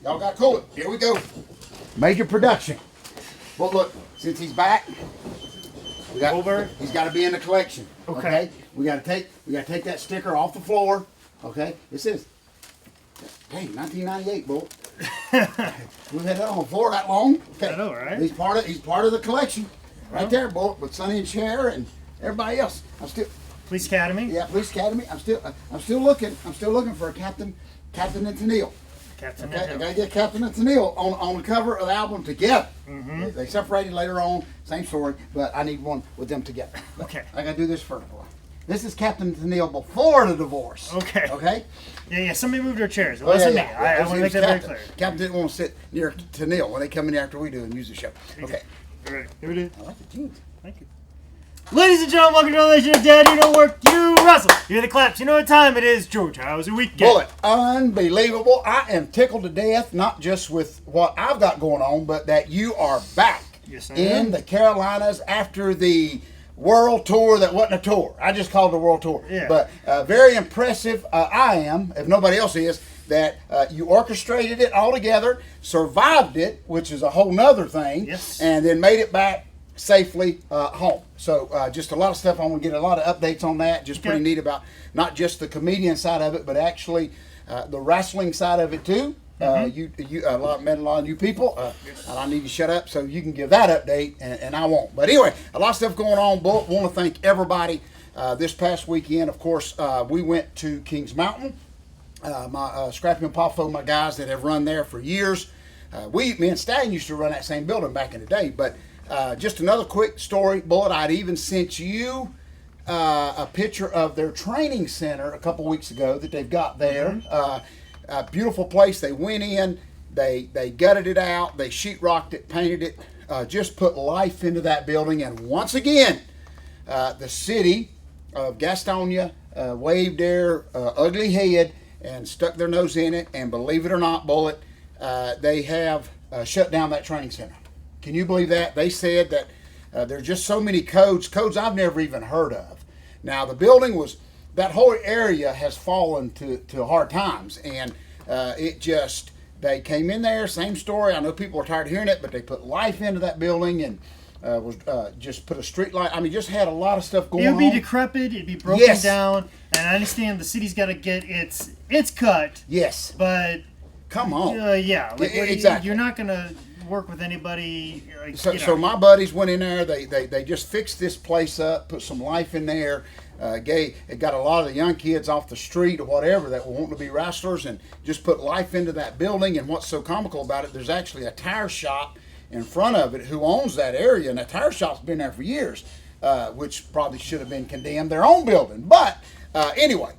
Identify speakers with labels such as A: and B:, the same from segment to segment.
A: Y'all got to cool it. Here we go. Major production. Well, look, since he's back, he's got to be in the collection. Okay. We got to take that sticker off the floor. Okay. This is, hey, 1998, bull. We've had that on the floor that long. Okay.
B: I know, right?
A: He's part of the collection, right there, bull, with Sonny and Cher and everybody else.
B: Police Academy.
A: Yeah, Police Academy. I'm still looking for a Captain and Tennille. I gotta get Captain and Tennille on the cover of the album together. Mm-hmm. They separated later on, same story, but I need one with them together.
B: Okay.
A: I gotta do this first, boy. This is Captain and Tennille before the divorce.
B: Okay.
A: Okay.
B: Yeah. Somebody moved their chairs. It wasn't me. I want to make that very clear.
A: Captain didn't want to sit near Tennille when they come in after we do and use the show. Okay.
B: All right. Here we do.
A: I like the jeans.
B: Thank you. Ladies and gentlemen, welcome to the Relation of Dad. You know work, you wrestle. You hear the claps. You know what time it is. George, how's your weekend?
A: Bullet, unbelievable. I am tickled to death, not just with what I've got going on, but that you are back in the Carolinas after the world tour that wasn't a tour. I just called it a world tour.
B: Yeah.
A: But very impressive. I am, if nobody else is, that you orchestrated it all together, survived it, which is a whole nother thing, and then made it back safely home. So just a lot of stuff. I want to get a lot of updates on that. Just pretty neat about not just the comedian side of it, but actually the wrestling side of it too. You met a lot of new people, and I need to shut up so you can give that update, and I won't. But anyway, a lot of stuff going on. But want to thank everybody this past weekend. Of course, we went to Kings Mountain. My Scrappy and Poffo, my guys that have run there for years. Me and Stan used to run that same building back in the day, but. Just another quick story, Bullet. I'd even sent you a picture of their training center a couple weeks ago that they've got there. A beautiful place. They went in, they gutted it out, they sheetrocked it, painted it, just put life into that building. And once again, the city of Gastonia waved their ugly head and stuck their nose in it. And believe it or not, Bullet, they have shut down that training center. Can you believe that? They said that there are just so many codes I've never even heard of. Now, the building that whole area has fallen to hard times. And they came in there, same story. I know people are tired of hearing it, but they put life into that building and just put a street light. I mean, just had a lot of stuff going on.
B: It would be decrepit. It'd be broken down. And I understand the city's got to get its cut.
A: Yes.
B: But...
A: Come on.
B: Exactly. You're not going to... work with anybody.
A: So my buddies went in there. They just fixed this place up, put some life in there. It got a lot of the young kids off the street or whatever that were wanting to be wrestlers, and just put life into that building. And what's so comical about it? There's actually a tire shop in front of it who owns that area, and that tire shop's been there for years, which probably should have been condemned. Their own building, but anyway.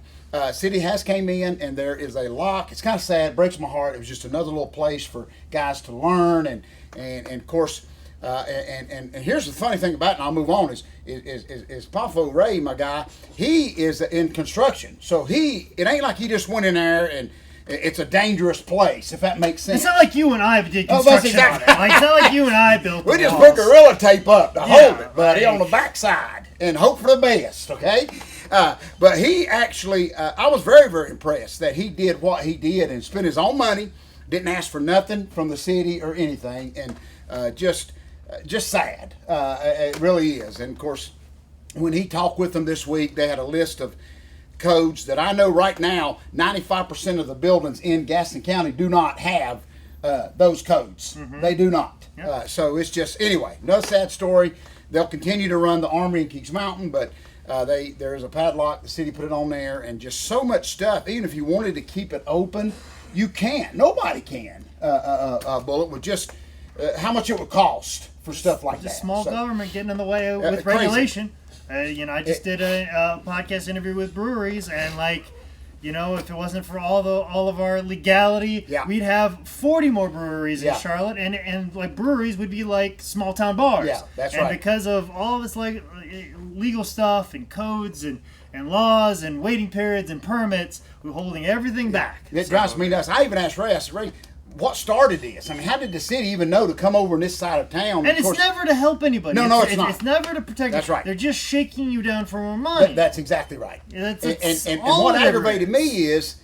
A: City has came in, and there is a lock. It's kind of sad, breaks my heart. It was just another little place for guys to learn, and of course, and here's the funny thing about it, and I'll move on, is Poffo Ray, my guy, he is in construction. So it ain't like he just went in there and it's a dangerous place, if that makes sense.
B: It's not like you and I did construction on it. It's not like you and I built
A: We just put Gorilla Tape up to hold it, buddy, on the backside and hope for the best, okay? But he actually, I was very, very impressed that he did what he did and spent his own money, didn't ask for nothing from the city or anything, and just sad. It really is. And of course, when he talked with them this week, they had a list of codes that I know right now 95% of the buildings in Gaston County do not have those codes. They do not. So it's just, anyway, another sad story. They'll continue to run the Armory in Kings Mountain, but there's a padlock. The city put it on there, and just so much stuff. Even if you wanted to keep it open, you can't. Nobody can. Bullet with just how much it would cost for stuff like that.
B: Just small government getting in the way with regulation. I just did a podcast interview with breweries, and if it wasn't for all of our legality, we'd have 40 more breweries in Charlotte, and like breweries would be like small town bars.
A: Yeah, that's
B: right.
A: And
B: because of all this legal stuff and codes and laws and waiting periods and permits, we're holding everything back.
A: It drives me nuts. I even asked Ray. I said, Ray, what started this? I mean, how did the city even know to come over on this side of town?
B: And it's never to help anybody.
A: No, it's not.
B: It's never to protect.
A: That's right.
B: They're just shaking you down for more money.
A: That's exactly right.
B: And
A: what aggravated me is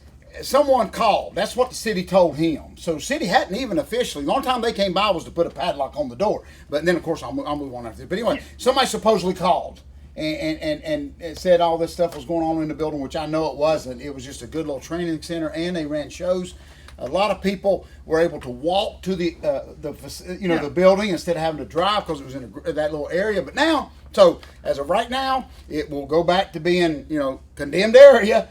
A: someone called. That's what the city told him. So the city hadn't even officially. The only time they came by was to put a padlock on the door. But then, of course, I'll move on after this. But anyway, somebody supposedly called and said all this stuff was going on in the building, which I know it wasn't. It was just a good little training center, and they ran shows. A lot of people were able to walk to the building instead of having to drive because it was in that little area. But now, so as of right now, it will go back to being condemned area,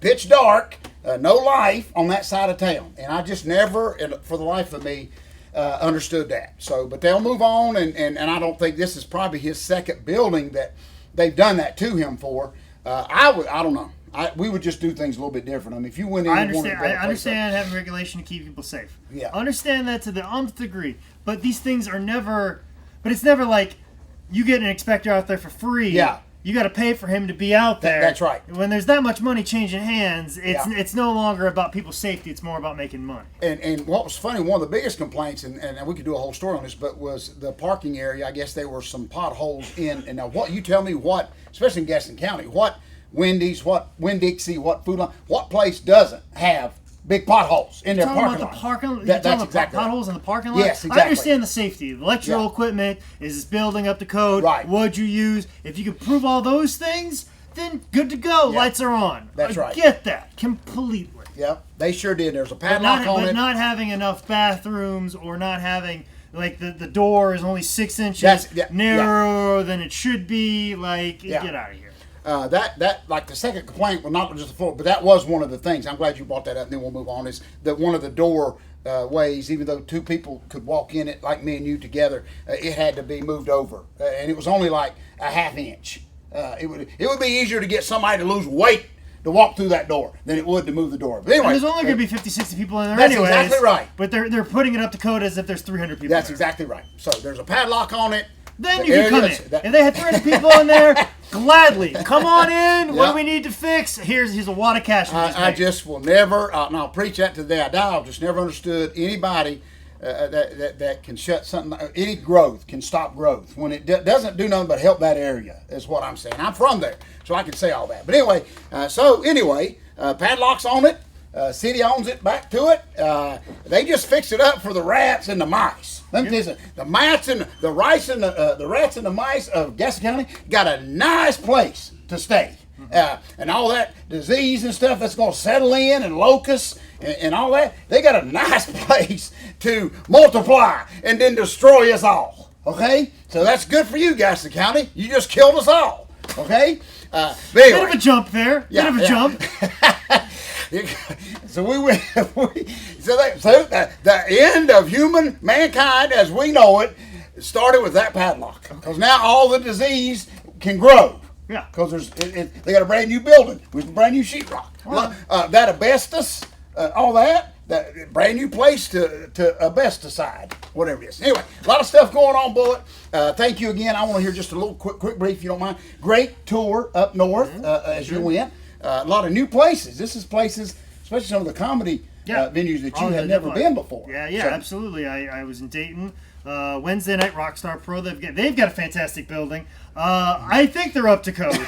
A: pitch dark, no life on that side of town. And I just never, for the life of me, understood that. So, but they'll move on, and I don't think this is probably his second building that they've done that to him for. I don't know. We would just do things a little bit different. I mean, if you went in,
B: I understand having regulation to keep people safe.
A: Yeah,
B: I understand that to the nth degree. But these things are never. But it's never like you get an inspector out there for free.
A: Yeah,
B: you got to pay for him to be out there.
A: That's right.
B: When there's that much money changing hands, it's no longer about people's safety. It's more about making money.
A: And what was funny, one of the biggest complaints, and we could do a whole story on this, but was the parking area. I guess there were some potholes in. And now, what you tell me? What, especially in Gaston County, what Wendy's, what Winn-Dixie, what Food Line, what place doesn't have big potholes in their parking lot?
B: That's exactly potholes in the parking lot?
A: Yes, exactly.
B: I understand the safety. The electrical equipment is building up to code.
A: Right.
B: What'd you use? If you can prove all those things, then good to go. Yeah. Lights are on.
A: That's right.
B: I get that completely.
A: Yep, they sure did. There's a padlock on it.
B: But not having enough bathrooms or not having... Like the door is only 6 inches narrower than it should be. Like, get out of here.
A: That like the second complaint was not just the floor, but that was one of the things. I'm glad you brought that up, and then we'll move on. Is that one of the door ways, even though two people could walk in it like me and you together, it had to be moved over, and it was only like a half inch. It would be easier to get somebody to lose weight to walk through that door than it would to move the door. But anyway,
B: and there's only going to be 50, 60 people in there
A: that's
B: anyways.
A: That's exactly right.
B: But they're putting it up to code as if there's 300 people
A: That's
B: there.
A: Exactly right. So there's a padlock on it.
B: Then you can come in. If they had 300 people in there, gladly. Come on in. Yep. What do we need to fix? Here's a wad of cash.
A: I just will never, and I'll preach that to the day I die. I've just never understood anybody that can shut something, any growth can stop growth. When it doesn't do nothing but help that area, is what I'm saying. I'm from there, so I can say all that. But anyway, padlocks on it. City owns it, back to it. They just fixed it up for the rats and the mice. Let me tell you something. The rats and the mice of Gaston County got a nice place to stay. And all that disease and stuff that's going to settle in, and locusts and all that, they got a nice place to multiply and then destroy us all. Okay? So that's good for you, Gaston County. You just killed us all. Okay? But anyway,
B: bit of a jump there. Bit of a jump.
A: So the end of mankind as we know it started with that padlock. Because now all the disease can grow.
B: Yeah.
A: Because they got a brand new building with brand new sheetrock. That asbestos, all that brand new place to asbesticide, whatever it is. Anyway, a lot of stuff going on, Bullet. Thank you again. I want to hear just a little quick brief, if you don't mind. Great tour up north as you went. A lot of new places. This is places, especially some of the comedy venues that you had never been before.
B: Yeah, absolutely. I was in Dayton. Wednesday night, Rockstar Pro. They've got a fantastic building. I think they're up to code.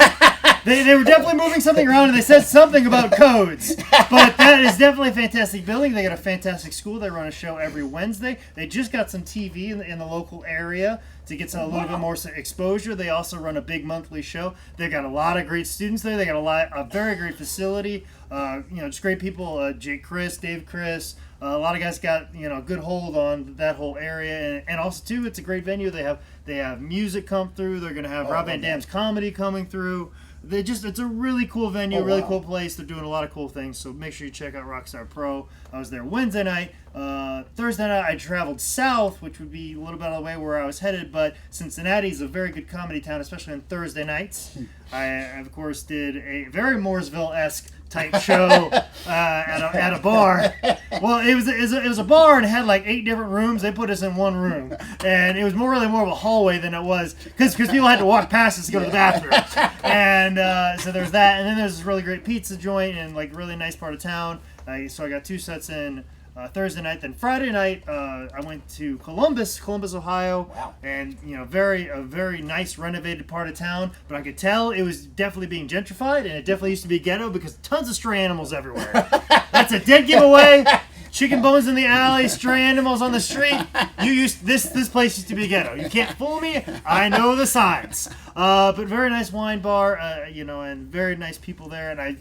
B: They were definitely moving something around, and they said something about codes. But that is definitely a fantastic building. They got a fantastic school. They run a show every Wednesday. They just got some TV in the local area to get a little bit more exposure. They also run a big monthly show. They've got a lot of great students there. They got a very great facility. Just great people. Jake Chris, Dave Chris. A lot of guys got a good hold on that whole area, and also too, it's a great venue. They have music come through. They're going to have Rob Van Dam's comedy coming through. It's a really cool venue, really cool place. They're doing a lot of cool things, so make sure you check out Rockstar Pro. I was there Wednesday night. Thursday night, I traveled south, which would be a little bit out of the way where I was headed, but Cincinnati is a very good comedy town, especially on Thursday nights. I, of course, did a very Mooresville-esque type show at a bar. Well, it was a bar and it had like 8 different rooms. They put us in one room, and it was really more of a hallway than it was because people had to walk past us to go to the bathroom. And so there's that, and then there's this really great pizza joint and like really nice part of town. So I got 2 sets in Thursday night. Then Friday night, I went to Columbus, Ohio.
A: Wow.
B: And, a very nice renovated part of town. But I could tell it was definitely being gentrified, and it definitely used to be ghetto because tons of stray animals everywhere. That's a dead giveaway. Chicken bones in the alley, stray animals on the street. This place used to be ghetto. You can't fool me. I know the signs. But very nice wine bar, and very nice people there. And I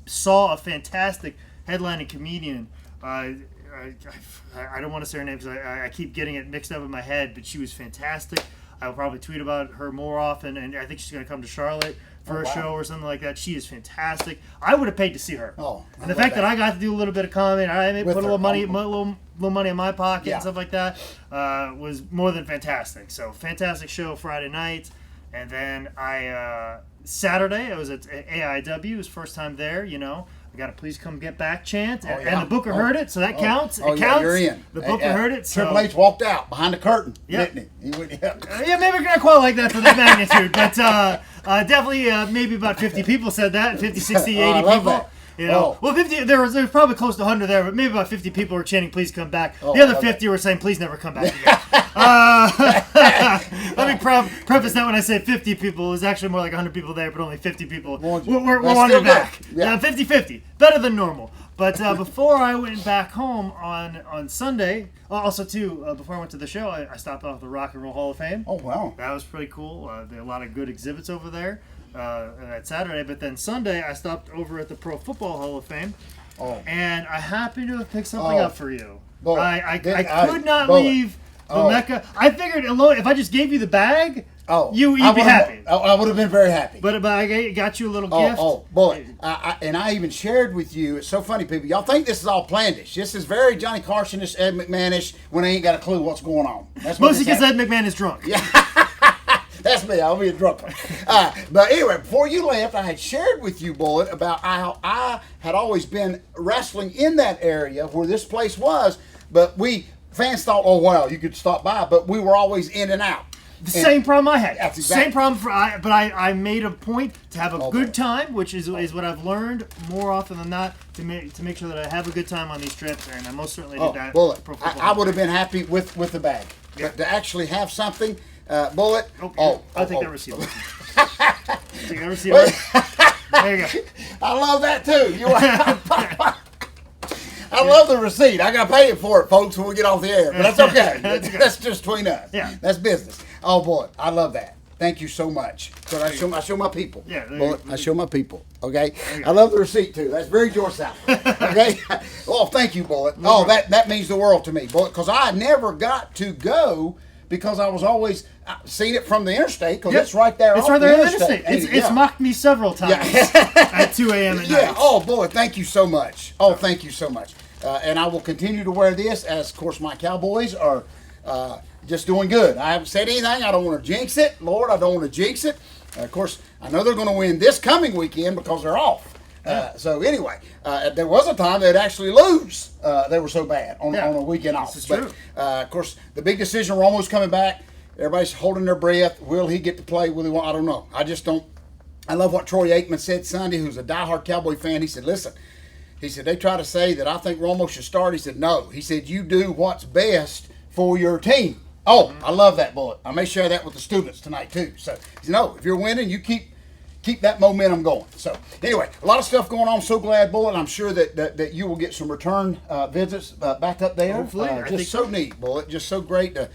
B: saw a fantastic headlining comedian. I don't want to say her name because I keep getting it mixed up in my head, but she was fantastic. I'll probably tweet about her more often, and I think she's going to come to Charlotte for a show or something like that. She is fantastic. I would have paid to see her. And the fact that I got to do a little bit of comedy, I put a little money in my pocket and stuff like that, was more than fantastic. So fantastic show Friday night, and then Saturday I was at AIW. It was first time there. I got a please come get back chant, and the Booker heard it, so that counts. It counts.
A: You're in.
B: The Booker heard it. So.
A: Triple H walked out behind the curtain, didn't he?
B: Maybe not quite like that for that magnitude, but definitely maybe about 50 people said that, 50, 60, 80 people.
A: That.
B: Well, 50. There was probably close to 100 there, but maybe about 50 people were chanting, "Please come back." The other 50 were saying, "Please never come back again." Let me preface that when I say 50 people, it was actually more like 100 people there, but only 50 people were wanted back. 50-50, better than normal. But before I went back home on Sunday, also too, before I went to the show, I stopped off the Rock and Roll Hall of Fame.
A: Oh wow,
B: that was pretty cool. There are a lot of good exhibits over there. At Saturday, but then Sunday I stopped over at the Pro Football Hall of Fame, and I happened to have picked something up for you. I could not leave the Mecca. I figured if I just gave you the bag, you'd be happy.
A: I would have been very happy.
B: But I got you a little gift.
A: Boy, and I even shared with you. It's so funny, people. Y'all think this is all planned-ish. This is very Johnny Carson-ish, Ed McMahon-ish when they ain't got a clue what's going on.
B: Mostly because Ed McMahon is drunk.
A: Yeah. That's me. I'll be a drunk one. But anyway, before you left, I had shared with you, Bullet, about how I had always been wrestling in that area where this place was. But fans thought, oh, wow, you could stop by. But we were always in and out.
B: Same problem I had.
A: That's exactly.
B: Same problem. But I made a point to have a good time, which is what I've learned more often than not, to make sure that I have a good time on these trips. And I most certainly did that.
A: Bullet, I would have been happy with the bag. Yeah. But to actually have something... Bullet.
B: I'll take that receipt. Take that receipt. There you go.
A: I love that too. I love the receipt. I got to pay it for it, folks, when we get off the air. But that's okay. That's just between us.
B: Yeah.
A: That's business. Oh, boy. I love that. Thank you so much. But I show my people.
B: Yeah.
A: Bullet, I show my people. Okay. I love the receipt too. That's very George South. Okay. Oh, thank you, Bullet. Oh, that means the world to me, Bullet, because I never got to go. Because I was always seeing it from the interstate, because it's right there.
B: It's right there on the interstate. It's mocked me several times at 2 a.m. at night.
A: Yeah. Oh boy, thank you so much. Oh, thank you so much. And I will continue to wear this, as of course my Cowboys are just doing good. I haven't said anything. I don't want to jinx it, Lord. I don't want to jinx it. Of course, I know they're going to win this coming weekend because they're off. So anyway, there was a time they'd actually lose. They were so bad on a weekend off.
B: This is true.
A: Of course, the big decision, Romo's coming back. Everybody's holding their breath. Will he get to play? Will he want? I don't know. I just don't. I love what Troy Aikman said Sunday, who's a diehard Cowboy fan. He said, listen, they try to say that I think Romo should start. He said, no. He said, you do what's best for your team. Oh, I love that, Bullet. I may share that with the students tonight, too. So, no, if you're winning, you keep that momentum going. So anyway, a lot of stuff going on. I'm so glad, Bullet. I'm sure that you will get some return visits back up there.
B: Hopefully.
A: Just so neat, Bullet. Just so great to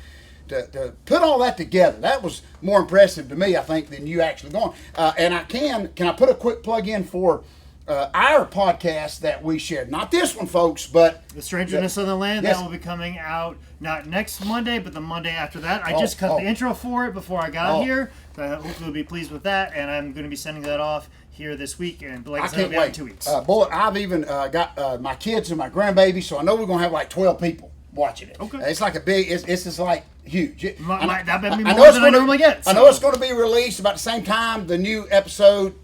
A: put all that together. That was more impressive to me, I think, than you actually going. And can I put a quick plug in for our podcast that we shared? Not this one, folks, but
B: The Strangeness of the Land.
A: Yes.
B: That will be coming out not next Monday, but the Monday after that. I just cut the intro for it before I got here. Hopefully you'll be pleased with that, and I'm going to be sending that off here this week, and like I said, it'll be out in 2 weeks.
A: Bullet, I've even got my kids and my grandbaby, so I know we're going to have like 12 people watching it.
B: Okay.
A: It's like it's just like huge.
B: That may be more than I normally get. So.
A: I know it's going to be released about the same time the new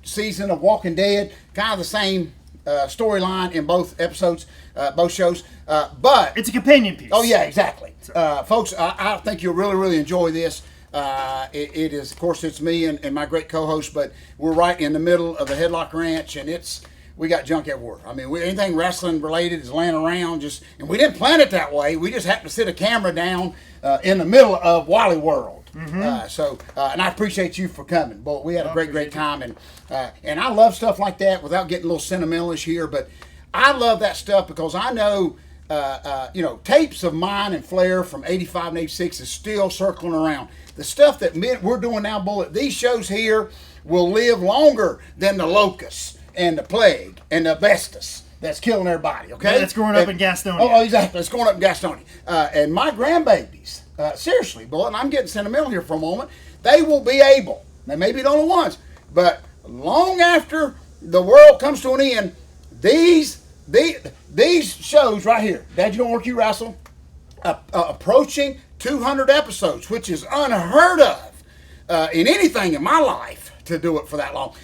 A: season of Walking Dead, kind of the same storyline in both episodes, both shows, but
B: it's a companion piece.
A: Oh yeah, exactly. Folks, I think you'll really, really enjoy this. It is, of course, it's me and my great co-host, but we're right in the middle of the Headlock Ranch, and it's we got junk everywhere. I mean, anything wrestling related is laying around. And we didn't plan it that way. We just happened to sit a camera down in the middle of Wally World. Mm-hmm. And I appreciate you for coming. But we had a great time, and I love stuff like that. Without getting a little sentimentalish here, but I love that stuff because I know. Tapes of mine and Flair from 85 and 86 is still circling around. The stuff that we're doing now, Bullet, these shows here will live longer than the locusts and the plague and the asbestos that's killing everybody, okay?
B: Yeah, that's growing up in Gastonia.
A: Oh, exactly. It's growing up in Gastonia. And my grandbabies, seriously, Bullet, and I'm getting sentimental here for a moment, they will be able, they may be the only ones, but long after the world comes to an end, these shows right here, Dad, You Don't Work, You Wrestle, approaching 200 episodes, which is unheard of in anything in my life to do it for that long.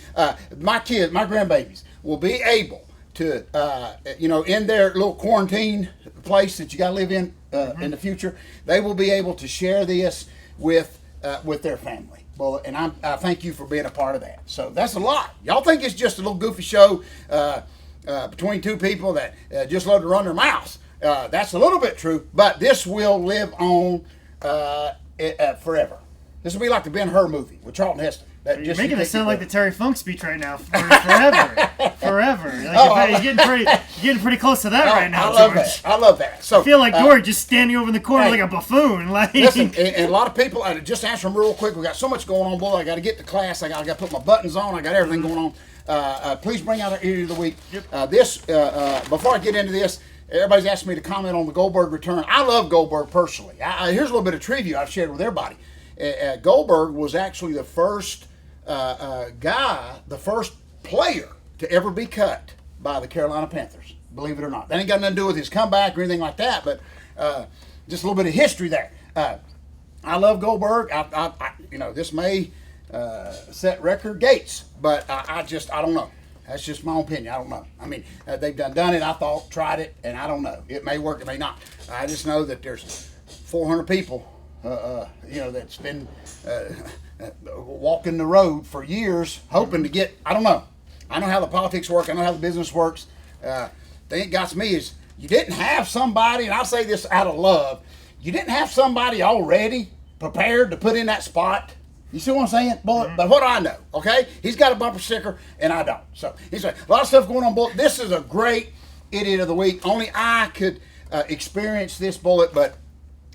A: My kids, my grandbabies, will be able to, in their little quarantine place that you got to live in the future, they will be able to share this with their family. Well, and I thank you for being a part of that. So that's a lot. Y'all think it's just a little goofy show between two people that just love to run their mouths. That's a little bit true, but this will live on forever. This will be like the Ben-Hur movie with Charlton Heston.
B: You're making it sound like the Terry Funk speech right now. Forever. Like you're getting pretty close to that right now, George.
A: I love that. So
B: I feel like George just standing over in the corner like a buffoon.
A: Listen, and a lot of people, just answer them real quick. We got so much going on, boy. I got to get to class. I got to put my buttons on. I got everything going on. Please bring out our Idiot of the Week. Yep. Before I get into this, everybody's asked me to comment on the Goldberg return. I love Goldberg personally. Here's a little bit of trivia I've shared with everybody. Goldberg was actually the first the first player to ever be cut by the Carolina Panthers, believe it or not. That ain't got nothing to do with his comeback or anything like that, but just a little bit of history there. I love Goldberg. This may set record gates, but I don't know. That's just my opinion. I don't know. I mean, they've done it, I thought, tried it, and I don't know. It may work, it may not. I just know that there's 400 people, that's been walking the road for years, hoping to get, I don't know. I know how the politics work. I know how the business works. The thing that got me is you didn't have somebody, and I'll say this out of love, you didn't have somebody already prepared to put in that spot. You see what I'm saying? But what do I know? Okay? He's got a bumper sticker, and I don't. So he's a lot of stuff going on, Bullet. This is a great Idiot of the Week. Only I could experience this, Bullet, but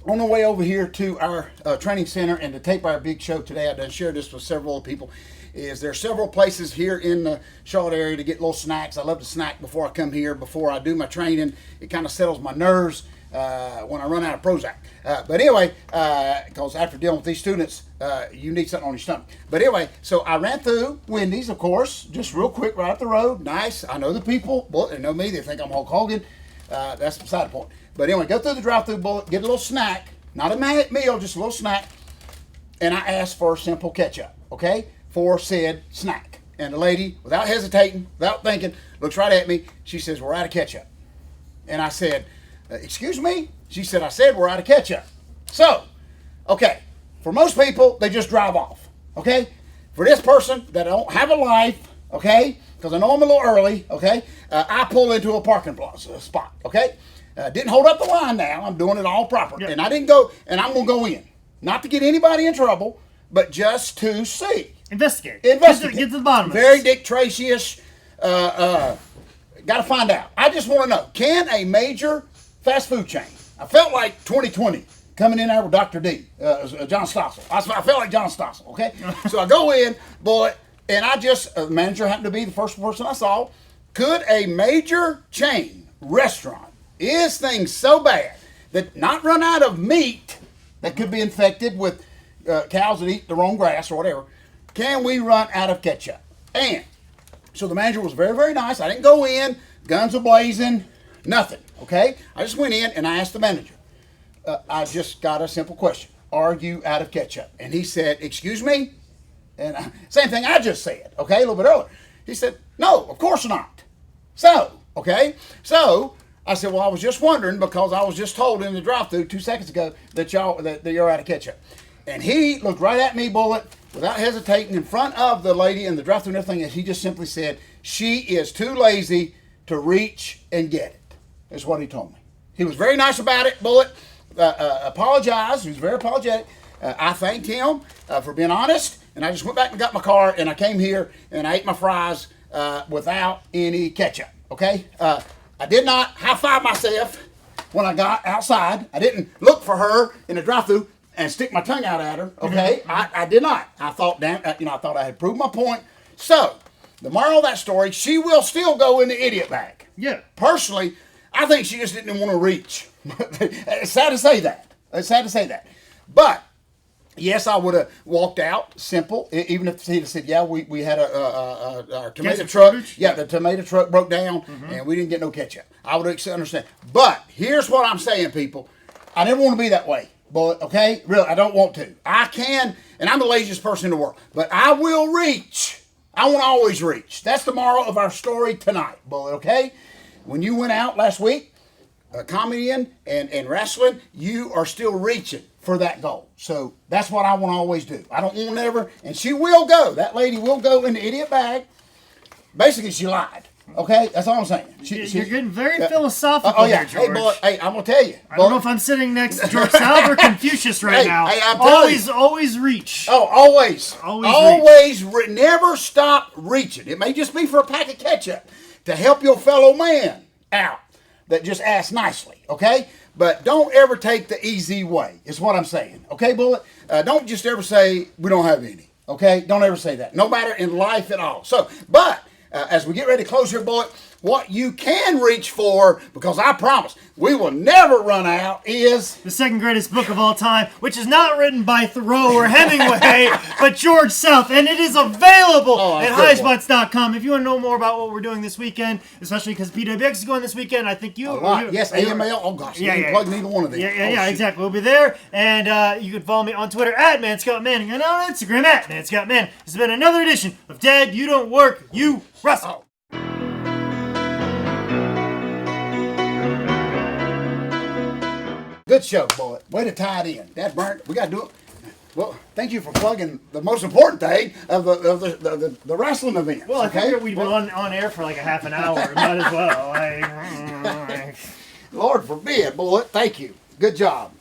A: on the way over here to our training center and to tape our big show today, I done shared this with several people, is there are several places here in the Charlotte area to get little snacks. I love to snack before I come here, before I do my training. It kind of settles my nerves when I run out of Prozac. But anyway, because after dealing with these students, you need something on your stomach. But anyway, so I ran through Wendy's, of course, just real quick, right up the road. Nice. I know the people. Well, they know me. They think I'm Hulk Hogan. That's beside the point. But anyway, go through the drive-through, Bullet, get a little snack. Not a meal, just a little snack. And I asked for simple ketchup, okay, for said snack. And the lady, without hesitating, without thinking, looks right at me. She says, "We're out of ketchup." And I said, "Excuse me?" She said, "I said we're out of ketchup." So, okay, for most people, they just drive off, okay? For this person that don't have a life, okay, because I know I'm a little early, okay, I pull into a parking spot, okay? Didn't hold up the line now. I'm doing it all proper. Yep. And I didn't go, and I'm going to go in. Not to get anybody in trouble, but just to see.
B: Investigate.
A: Get
B: to the bottom of it.
A: Very Dick Tracy-ish. Got to find out. I just want to know, can a major fast food chain, I felt like 2020 coming in there with Dr. D, John Stossel. I felt like John Stossel, okay? So I go in, boy, and the manager happened to be the first person I saw. Could a major chain restaurant, is things so bad that not run out of meat that could be infected with cows that eat the wrong grass or whatever, can we run out of ketchup? And so the manager was very, very nice. I didn't go in, guns a-blazing, nothing, okay? I just went in and I asked the manager. I just got a simple question. Are you out of ketchup? And he said, "Excuse me?" And same thing I just said, okay, a little bit earlier. He said, "No, of course not." So, so I said, "Well, I was just wondering because I was just told in the drive-thru 2 seconds ago that you're out of ketchup." And he looked right at me, Bullet, without hesitating, in front of the lady in the drive-thru and everything, and he just simply said, She is too lazy to reach and get it. Is what he told me. He was very nice about it, Bullet. Apologized. He was very apologetic. I thanked him for being honest, and I just went back and got my car, and I came here, and I ate my fries without any ketchup, okay? I did not high-five myself when I got outside. I didn't look for her in the drive-thru and stick my tongue out at her, okay? I did not. I thought, I thought I had proved my point. So, the moral of that story, she will still go in the idiot bag.
B: Yeah.
A: Personally, I think she just didn't want to reach. It's sad to say that. But, yes, I would have walked out, simple, even if he'd have said, yeah, we had our tomato truck. Yeah, the tomato truck broke down, and we didn't get no ketchup. I would understand. But, here's what I'm saying, people. I never want to be that way. But, okay? Really, I don't want to. I can, and I'm the laziest person in the world, but I will reach. I want to always reach. That's the moral of our story tonight, Bullet, okay? When you went out last week, comedian and wrestling, you are still reaching for that goal. So that's what I want to always do. I don't want to ever, and she will go. That lady will go in the idiot bag. Basically, she lied. Okay, that's all I'm saying.
B: You're getting very philosophical here, George.
A: Hey, Bullet, hey, I'm going to tell you.
B: I don't know if I'm sitting next to George Salve or Confucius right now.
A: Hey, I'm
B: always reach.
A: Oh, always.
B: Always
A: reach. Never stop reaching. It may just be for a pack of ketchup to help your fellow man out that just asked nicely, okay? But don't ever take the easy way, is what I'm saying. Okay, Bullet? Don't just ever say, we don't have any, okay? Don't ever say that. No matter in life at all. So, but as we get ready to close here, Bullet, what you can reach for, because I promise we will never run out, is
B: the second greatest book of all time, which is not written by Thoreau or Hemingway, but George South, and it is available at highspots.com. If you want to know more about what we're doing this weekend, especially because PWX is going this weekend, I think
A: yes, AML. Oh gosh, you didn't plug neither one of these.
B: Yeah, exactly. We'll be there, and you can follow me on Twitter at ManScottManning and on Instagram at ManScottManning. This has been another edition of Dad, You Don't Work, You Wrestle.
A: Good show, Bullet. Way to tie it in. That's burnt. We got to do it. Well, thank you for plugging the most important thing of the wrestling event.
B: Well, I figured we'd been on air for like a half an hour. Might as well.
A: Lord forbid, Bullet. Thank you. Good job.